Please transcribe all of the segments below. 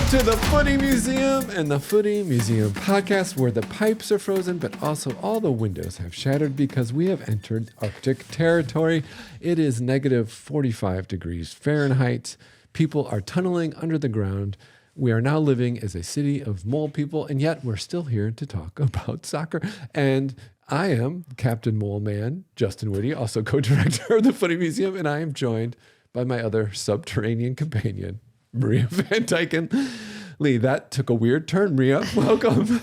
to the Footy Museum and the Footy Museum podcast, where the pipes are frozen, but also all the windows have shattered because we have entered Arctic territory. It is negative 45 degrees Fahrenheit. People are tunneling under the ground. We are now living as a city of mole people, and yet we're still here to talk about soccer. And I am Captain Mole Man, Justin Whitty, also co-director of the Footy Museum, and I am joined by my other subterranean companion, Maria Van Dyken Lee. That took a weird turn, Maria. Welcome.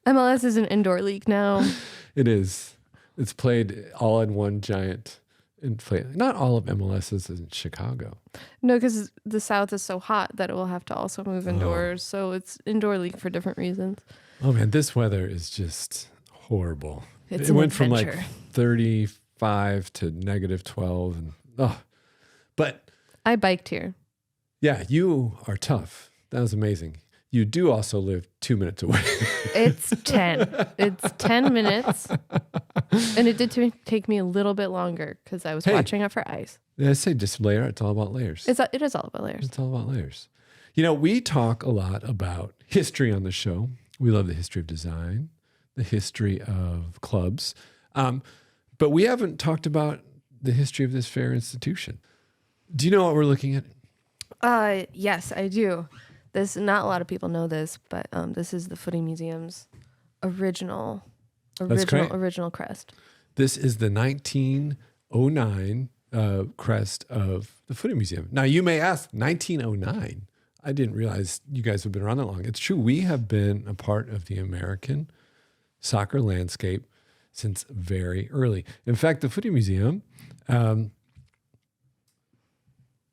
MLS is an indoor league now. It is. It's played all in one giant inflate. Not all of MLS is in Chicago. No, because the South is so hot that it will have to also move indoors. So it's indoor league for different reasons. Oh man, this weather is just horrible. It went from like 35 to negative 12. But I biked here. Yeah, you are tough. That was amazing. You do also live 2 minutes away. It's 10. It's 10 minutes. And it did take me a little bit longer because I was watching out for ice. I say just layer. It's all about layers. It is all about layers. It's all about layers. You know, we talk a lot about history on the show. We love the history of design, the history of clubs. But we haven't talked about the history of this fair institution. Do you know what we're looking at? Yes, I do. Not a lot of people know this, but this is the Footy Museum's original crest. This is the 1909 crest of the Footy Museum. Now you may ask, 1909? I didn't realize you guys have been around that long. It's true. We have been a part of the American soccer landscape since very early. In fact, the Footy Museum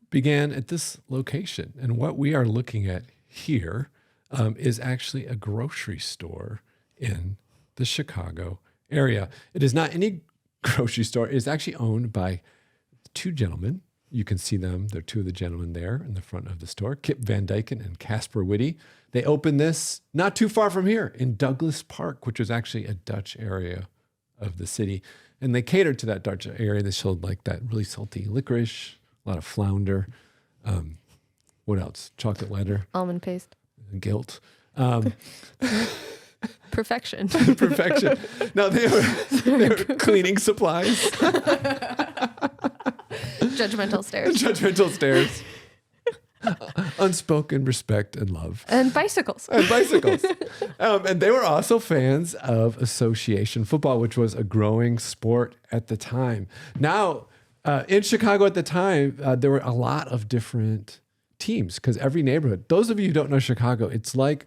began at this location. And what we are looking at here is actually a grocery store in the Chicago area. It is not any grocery store. It is actually owned by two gentlemen. You can see them. They're two of the gentlemen there in the front of the store, Kip Van Dyken and Casper Whitty. They opened this not too far from here in Douglas Park, which was actually a Dutch area of the city. And they catered to that Dutch area. They sold like that really salty licorice, a lot of flounder. What else? Chocolate leather. Almond paste. Guilt. Perfection. Perfection. No, they were cleaning supplies. Judgmental stares. Judgmental stares. Unspoken respect and love. And bicycles. And they were also fans of association football, which was a growing sport at the time. Now, in Chicago at the time, there were a lot of different teams because every neighborhood, those of you who don't know Chicago, it's like,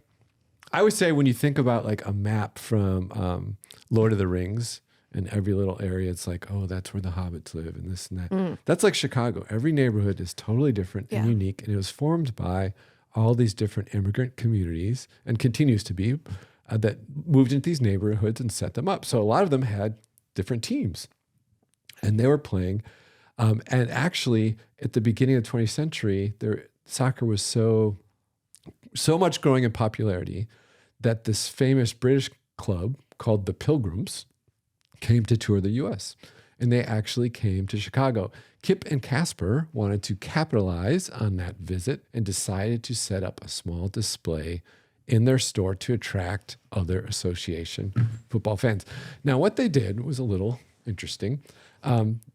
I would say when you think about like a map from Lord of the Rings and every little area, it's like, oh, that's where the hobbits live and this and that. That's like Chicago. Every neighborhood is totally different and unique. And it was formed by all these different immigrant communities and continues to be that moved into these neighborhoods and set them up. So a lot of them had different teams and they were playing. And actually, at the beginning of the 20th century, soccer was so much growing in popularity that this famous British club called the Pilgrims came to tour the U.S. And they actually came to Chicago. Kip and Casper wanted to capitalize on that visit and decided to set up a small display in their store to attract other association football fans. Now, what they did was a little interesting.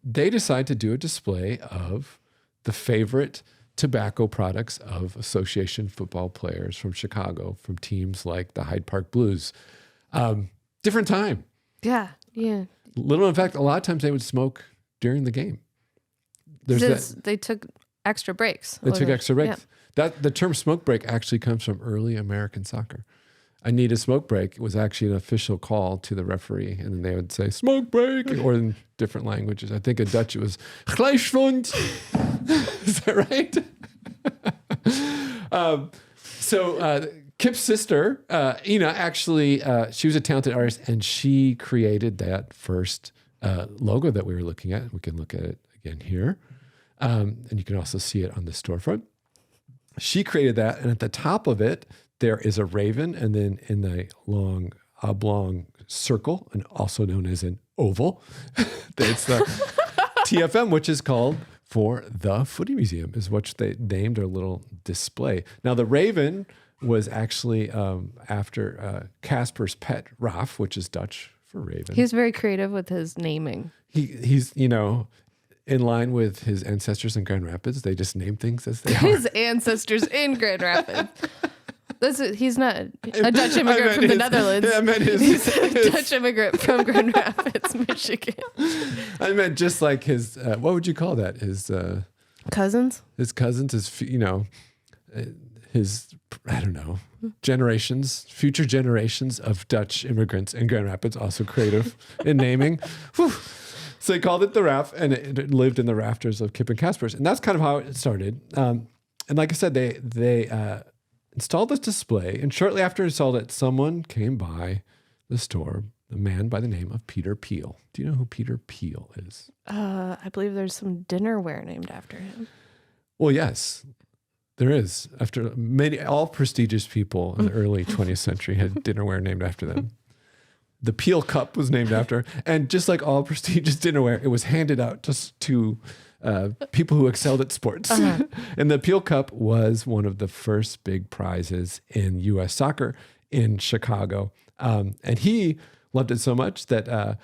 They decided to do a display of the favorite tobacco products of association football players from Chicago, from teams like the Hyde Park Blues. Different time. Yeah. Little, in fact, a lot of times they would smoke during the game. They took extra breaks. Yeah. The term smoke break actually comes from early American soccer. I need a smoke break was actually an official call to the referee. And then they would say, smoke break, or in different languages. I think in Dutch it was, Gleichschwund. Is that right? So Kip's sister, Ina, actually, she was a talented artist, and she created that first logo that we were looking at. We can look at it again here. And you can also see it on the storefront. She created that, and at the top of it, there is a raven, and then in the long oblong circle, and also known as an oval, it's the TFM, which is called for the Footy Museum, is what they named their little display. Now, the Raven was actually after Casper's pet, Raf, which is Dutch for raven. He's very creative with his naming. He's in line with his ancestors in Grand Rapids. They just name things as they are. His ancestors in Grand Rapids. He's not a Dutch immigrant from the Netherlands. I meant he's a Dutch immigrant from Grand Rapids, Michigan. I meant just like his, what would you call that? His cousins? His cousins, his, I don't know, future generations of Dutch immigrants in Grand Rapids, also creative in naming. Whew. So they called it the Raf, and it lived in the rafters of Kip and Casper's. And that's kind of how it started. And like I said, they installed this display, and shortly after installed it, someone came by the store, a man by the name of Peter Peel. Do you know who Peter Peel is? I believe there's some dinnerware named after him. Well, yes, there is. After all prestigious people in the early 20th century had dinnerware named after them. The Peel Cup was named after, and just like all prestigious dinnerware, it was handed out to people who excelled at sports. Uh-huh. And the Peel Cup was one of the first big prizes in U.S. soccer in Chicago. And he loved it so much that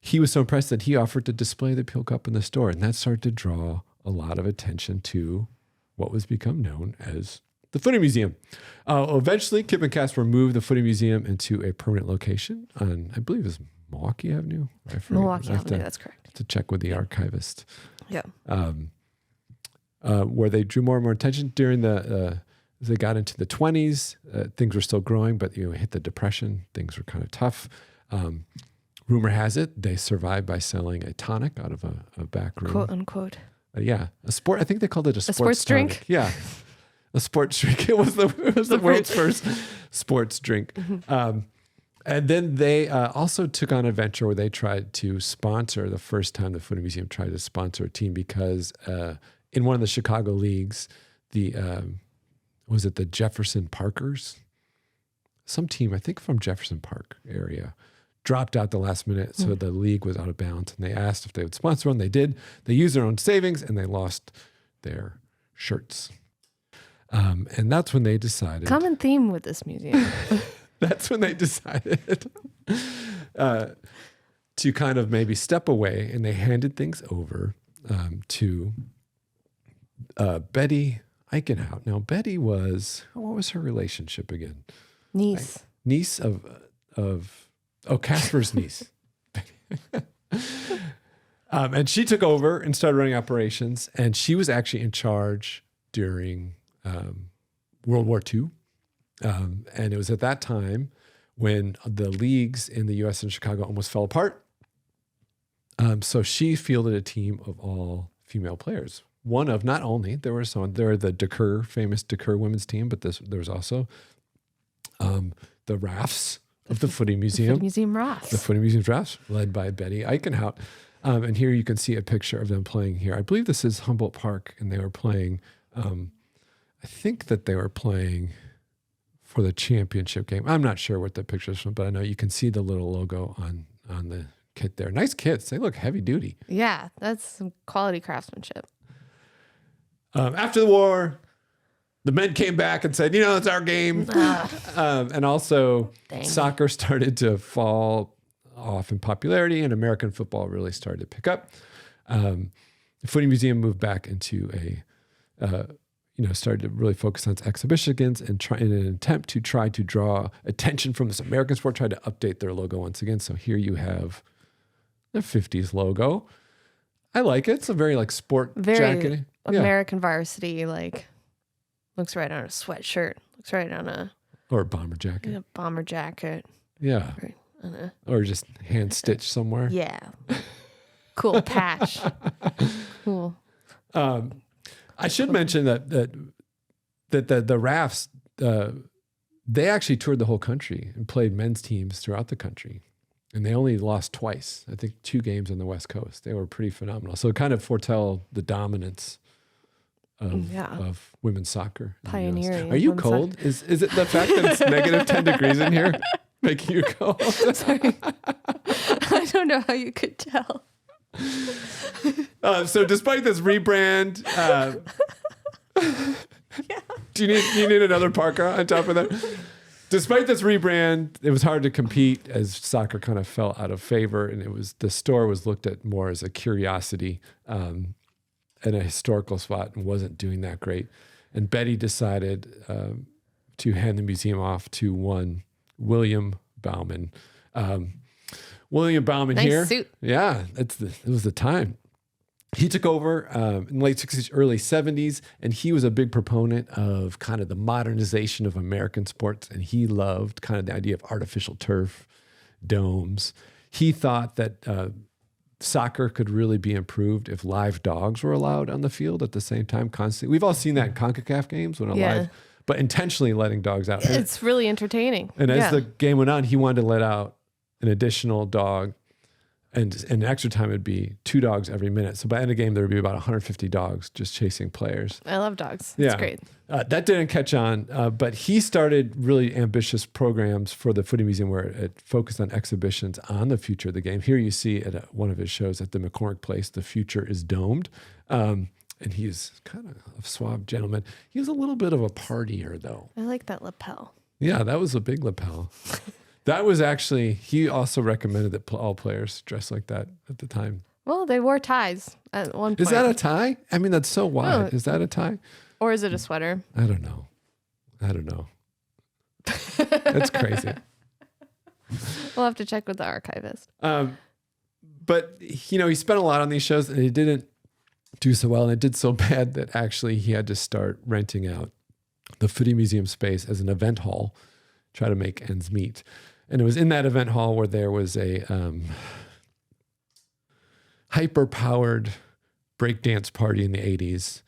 he was so impressed that he offered to display the Peel Cup in the store. And that started to draw a lot of attention to what was become known as the Footy Museum. Eventually, Kip and Casper moved the Footy Museum into a permanent location on, I believe it was Milwaukee Avenue. Milwaukee Avenue, that's correct. To check with the archivist. Yeah. Where they drew more and more attention during as they got into the 20s. Things were still growing, but hit the Depression. Things were kind of tough. Rumor has it they survived by selling a tonic out of a back room. Quote unquote. A sport. I think they called it a sports drink. Tonic. Yeah. A sports drink. It was the world's first sports drink. Mm-hmm. And then they also took on a venture where they tried to sponsor, the first time the Footy Museum tried to sponsor a team, because in one of the Chicago leagues, was it the Jefferson Parkers? Some team, I think from Jefferson Park area, dropped out the last minute, so the league was out of bounds. And they asked if they would sponsor one. They did. They used their own savings, and they lost their shirts. And that's when they decided. Common theme with this museum. That's when they decided to kind of maybe step away, and they handed things over to Betty Eichenhout. Now, Betty what was her relationship again? Niece. Niece of Casper's niece. And she took over and started running operations, and she was actually in charge during World War II. And it was at that time when the leagues in the U.S. and Chicago almost fell apart. So she fielded a team of all female players. One of, not only, there were the famous Decker women's team, but there was also the Rafts of the Footy Museum. Footy Museum Rafts. The Footy Museum Rafts, led by Betty Eichenhout. And here you can see a picture of them playing here. I believe this is Humboldt Park, and they were playing, I think that they were playing for the championship game. I'm not sure what the picture is from, but I know you can see the little logo on the kit there. Nice kits. They look heavy duty. Yeah, that's some quality craftsmanship. After the war, the men came back and said, it's our game. And also soccer started to fall off in popularity, and American football really started to pick up. The Footy Museum moved back into started to really focus on its exhibitions and in an attempt to try to draw attention from this American sport, tried to update their logo once again. So here you have the 50s logo. I like it. It's a very sport jacket. American varsity, looks right on a sweatshirt. Looks right on or a bomber jacket. A bomber jacket. Yeah. Or just hand stitched somewhere. Yeah. Cool patch. Cool. I should mention that the Rafts, they actually toured the whole country and played men's teams throughout the country. And they only lost twice. I think 2 games on the West Coast. They were pretty phenomenal. So it kind of foretell the dominance of women's soccer. Pioneering. Are you cold? Is it the fact that it's negative 10 degrees in here making you cold? Sorry. I don't know how you could tell. So despite this rebrand, do you need another parka on top of that? Despite this rebrand, it was hard to compete as soccer kind of fell out of favor, and the store was looked at more as a curiosity and a historical spot, and wasn't doing that great. And Betty decided to hand the museum off to one William Bauman. William Bauman nice here. Suit. Yeah, it was the time. He took over in the late 60s, early 70s, and he was a big proponent of kind of the modernization of American sports, and he loved kind of the idea of artificial turf, domes. He thought that soccer could really be improved if live dogs were allowed on the field at the same time constantly. We've all seen that in CONCACAF games when but intentionally letting dogs out. It's really entertaining. And as the game went on, he wanted to let out an additional dog. And in extra time, it'd be 2 dogs every minute. So by the end of the game, there would be about 150 dogs just chasing players. I love dogs. It's great. That didn't catch on, but he started really ambitious programs for the Footy Museum where it focused on exhibitions on the future of the game. Here you see at one of his shows at the McCormick Place, the future is domed. And he's kind of a suave gentleman. He was a little bit of a partier, though. I like that lapel. Yeah, that was a big lapel. That was actually, he also recommended that all players dress like that at the time. Well, they wore ties at one point. Is that a tie? I mean, that's so wide. Oh. Is that a tie? Or is it a sweater? I don't know. That's crazy. We'll have to check with the archivist. But, he spent a lot on these shows and it didn't do so well. And it did so bad that actually he had to start renting out the Footy Museum space as an event hall, try to make ends meet. And it was in that event hall where there was a hyper-powered breakdance party in the 80s.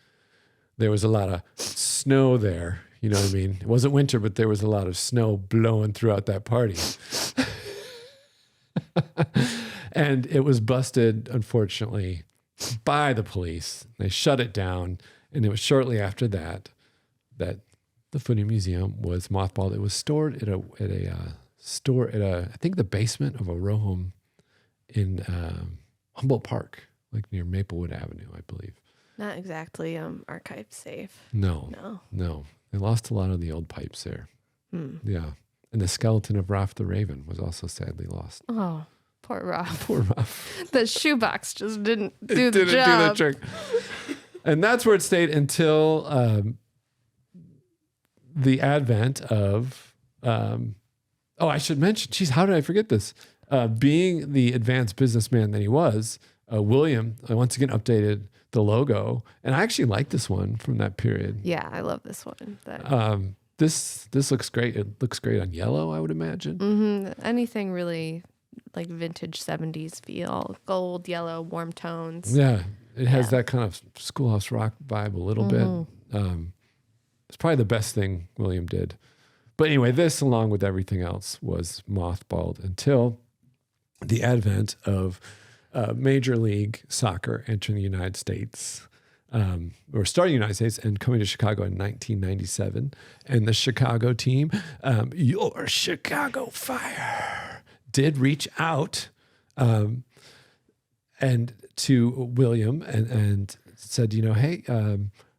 There was a lot of snow there. You know what I mean? It wasn't winter, but there was a lot of snow blowing throughout that party. And it was busted, unfortunately, by the police. They shut it down. And it was shortly after that the Footy Museum was mothballed. It was stored at a store at I think the basement of a row home in Humboldt Park, like near Maplewood Avenue, I believe. Not exactly archive safe. No. They lost a lot of the old pipes there. Yeah. And the skeleton of Raph the Raven was also sadly lost. Oh, poor Raph. Poor Raph. The shoebox just didn't do the job. Do the trick. And that's where it stayed until the advent of, I should mention, geez, how did I forget this? Being the advanced businessman that he was, William, once again, updated the logo. And I actually like this one from that period. Yeah, I love this one. This looks great. It looks great on yellow, I would imagine. Mm-hmm. Anything really like vintage 70s feel, gold, yellow, warm tones. Yeah, it has that kind of Schoolhouse Rock vibe a little bit. It's probably the best thing William did. But anyway, this, along with everything else, was mothballed until the advent of Major League Soccer entering the United States, or starting in the United States and coming to Chicago in 1997. And the Chicago team, your Chicago Fire, did reach out and to William and said, hey,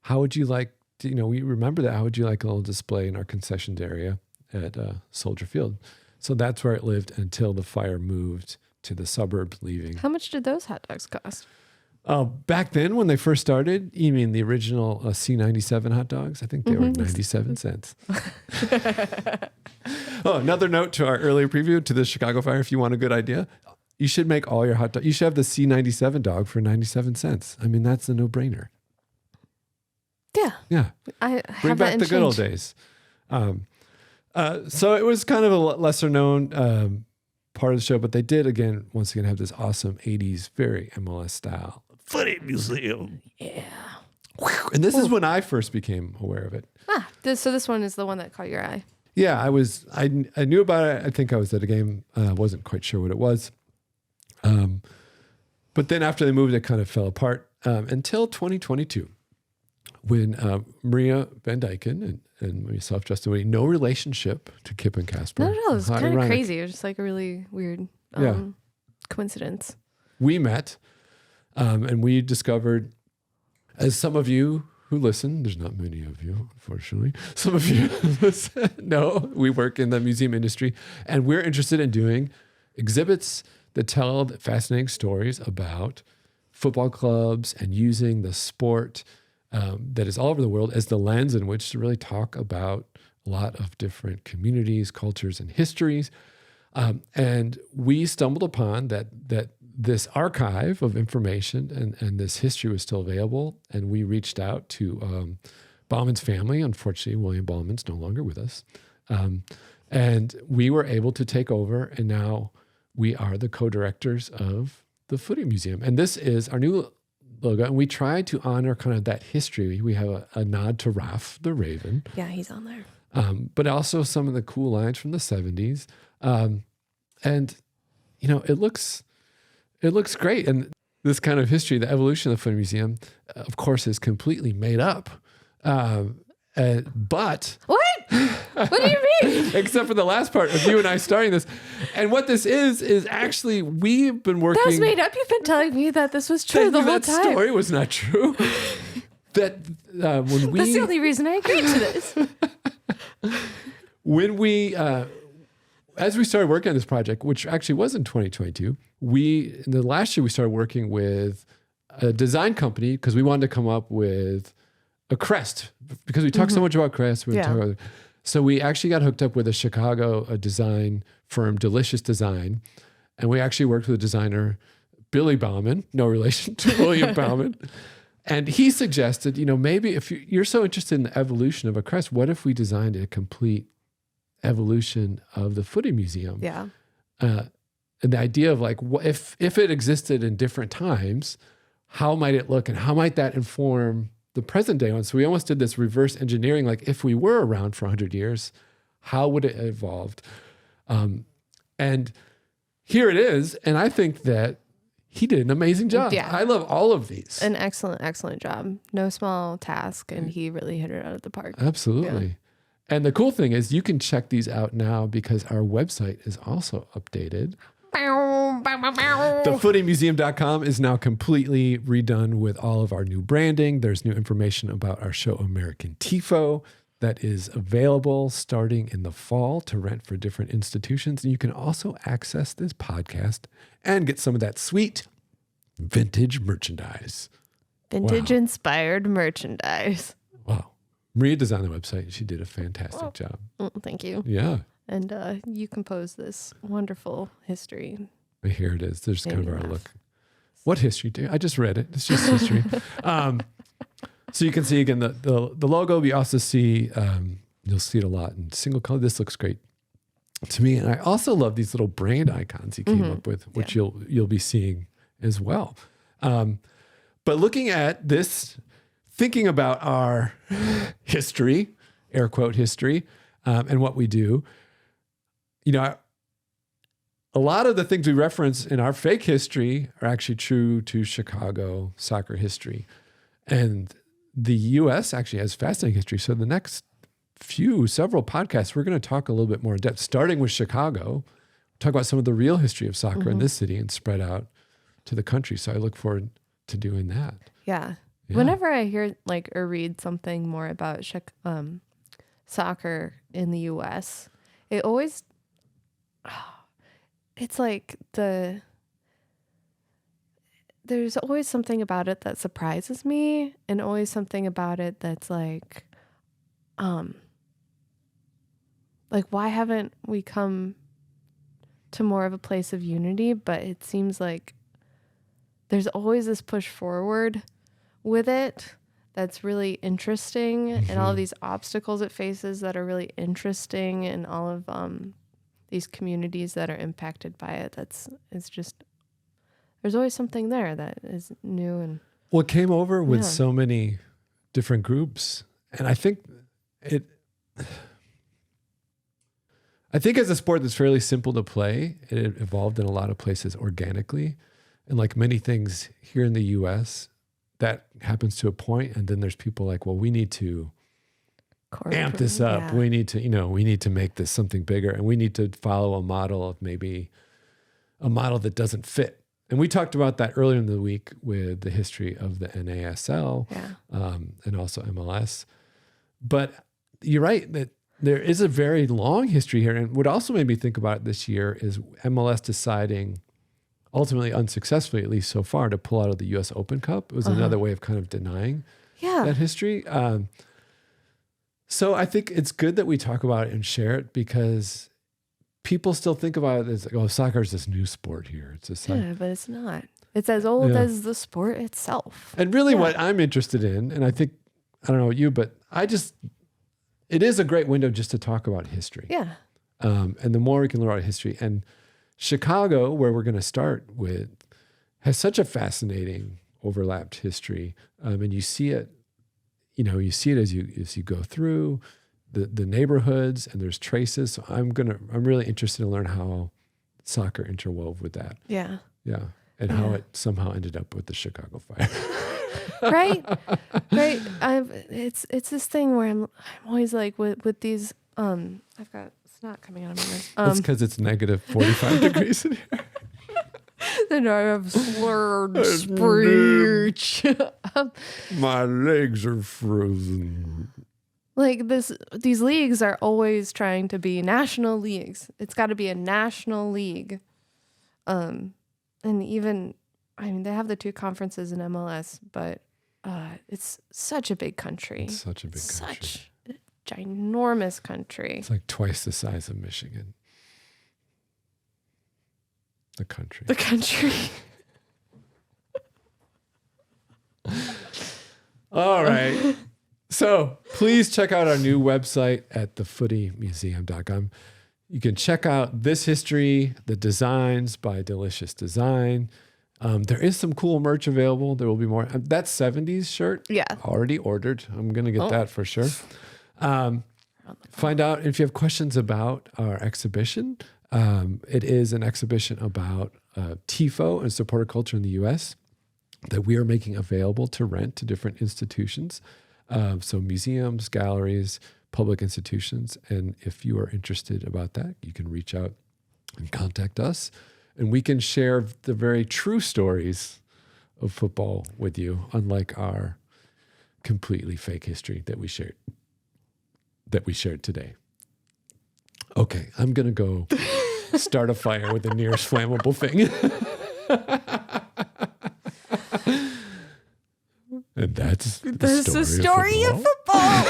how would you like, we remember that. How would you like a little display in our concessions area at Soldier Field? So that's where it lived until the Fire moved to the suburbs, leaving. How much did those hot dogs cost? Back then, when they first started, you mean the original C97 hot dogs? I think they were 97 cents. Another note to our earlier preview to the Chicago Fire. If you want a good idea, you should make all your hot dogs. You should have the C97 dog for 97 cents. I mean, that's a no-brainer. Yeah. I bring back the good old days. So it was kind of a lesser known part of the show, but they did once again have this awesome 80s, very MLS style Footy Museum. Yeah. And this is when I first became aware of it. So this one is the one that caught your eye. Yeah, I knew about it. I think I was at a game. Wasn't quite sure what it was. But then after they moved, it kind of fell apart until 2022. When Maria Van Dyken and myself, Justin Whitty, no relationship to Kip and Casper. No, it's kind of crazy. It was just like a really weird coincidence. We met And we discovered, as some of you who listen, there's not many of you, unfortunately. Some of you listen, no, we work in the museum industry, and we're interested in doing exhibits that tell fascinating stories about football clubs and using the sport that is all over the world as the lens in which to really talk about a lot of different communities, cultures, and histories. And we stumbled upon that this archive of information and this history was still available. And we reached out to Bauman's family. Unfortunately, William Bauman's no longer with us. And we were able to take over, and now we are the co-directors of the Footy Museum. And this is our new logo. And we try to honor kind of that history. We have a nod to Ralph the Raven. Yeah, he's on there. But also some of the cool lines from the 70s. And, you know, it looks great. And this kind of history, the evolution of the Footy Museum, of course, is completely made up. But what? What do you mean? Except for the last part of you and I starting this. And what this is actually, we've been working. That was made up. You've been telling me that this was true the whole time. That story was not true. When we. That's the only reason I agreed to this. When we, as we started working on this project, which actually was in 2022, in the last year we started working with a design company because we wanted to come up with a crest, because we talk so much about crests. So we actually got hooked up with a design firm, Delicious Design. And we actually worked with a designer, Billy Bauman, no relation to William Bauman. And he suggested, you know, maybe if you're so interested in the evolution of a crest, what if we designed a complete evolution of the Footy Museum? Yeah. And the idea of like, if it existed in different times, how might it look and how might that inform the present day one? So we almost did this reverse engineering, like if we were around for 100 years, how would it have evolved? And here it is. And I think that he did an amazing job. Yeah. I love all of these. An excellent job. No small task. And he really hit it out of the park. Absolutely. Yeah. And the cool thing is you can check these out now because our website is also updated. TheFootyMuseum.com is now completely redone with all of our new branding. There's new information about our show American Tifo that is available starting in the fall to rent for different institutions. And you can also access this podcast and get some of that sweet vintage merchandise. Vintage-inspired merchandise. Wow. Maria designed the website. She did a fantastic job. Thank you. Yeah. And you composed this wonderful history. Here it is. There's kind of our look. What history? I just read it. It's just history. So you can see again the logo. We also see you'll see it a lot in single color. This looks great to me, and I also love these little brand icons he came up with, which you'll be seeing as well. But looking at this, thinking about our history, air quote history, and what we do. You know, a lot of the things we reference in our fake history are actually true to Chicago soccer history. And the U.S. actually has fascinating history. So the next several podcasts, we're going to talk a little bit more in depth, starting with Chicago, talk about some of the real history of soccer in this city and spread out to the country. So I look forward to doing that. Yeah. Whenever I hear or read something more about soccer in the U.S., it always... It's like there's always something about it that surprises me, and always something about it that's like why haven't we come to more of a place of unity? But it seems like there's always this push forward with it that's really interesting, and all of these obstacles it faces that are really interesting, and all of these communities that are impacted by it. It's just, there's always something there that is new. And what came over with so many different groups. And I think as a sport that's fairly simple to play, it evolved in a lot of places organically. And like many things here in the US, that happens to a point, and then there's people like, well, we need to amp this up. Yeah. We need to make this something bigger, and we need to follow a model that doesn't fit And we talked about that earlier in the week with the history of the NASL and also MLS. But you're right that there is a very long history here. And what also made me think about it this year is MLS deciding, ultimately unsuccessfully, at least so far, to pull out of the U.S. Open Cup. It was another way of kind of denying that history. So I think it's good that we talk about it and share it, because people still think about it as, like, oh, soccer is this new sport here. It's just like, but it's not. It's as old as the sport itself. And really what I'm interested in, and I think, I don't know you, but it is a great window just to talk about history. Yeah. And the more we can learn about history, and Chicago, where we're going to start with, has such a fascinating overlapped history. And you see it, as you go through the neighborhoods, and there's traces. So I'm really interested to learn how soccer interwove with that. Yeah. Yeah. And how it somehow ended up with the Chicago Fire. Right. It's this thing where I'm always like with these, I've got snot coming out of my nose. That's because it's negative 45 degrees in here. And I have slurred speech. My legs are frozen. Like these leagues are always trying to be national leagues. It's got to be a national league. And even, they have the two conferences in MLS, but it's such a big country. It's such a big country. Such a ginormous country. It's like twice the size of Michigan. The country. All right. So please check out our new website at thefootymuseum.com. You can check out this history, the designs by Delicious Design. There is some cool merch available. There will be more. That 70s shirt, already ordered. I'm going to get that for sure. Find out if you have questions about our exhibition. It is an exhibition about TIFO and supporter culture in the U.S. that we are making available to rent to different institutions. So museums, galleries, public institutions. And if you are interested about that, you can reach out and contact us. And we can share the very true stories of football with you, unlike our completely fake history that we shared today. Okay, I'm going to go start a fire with the nearest flammable thing. And that's the story of football.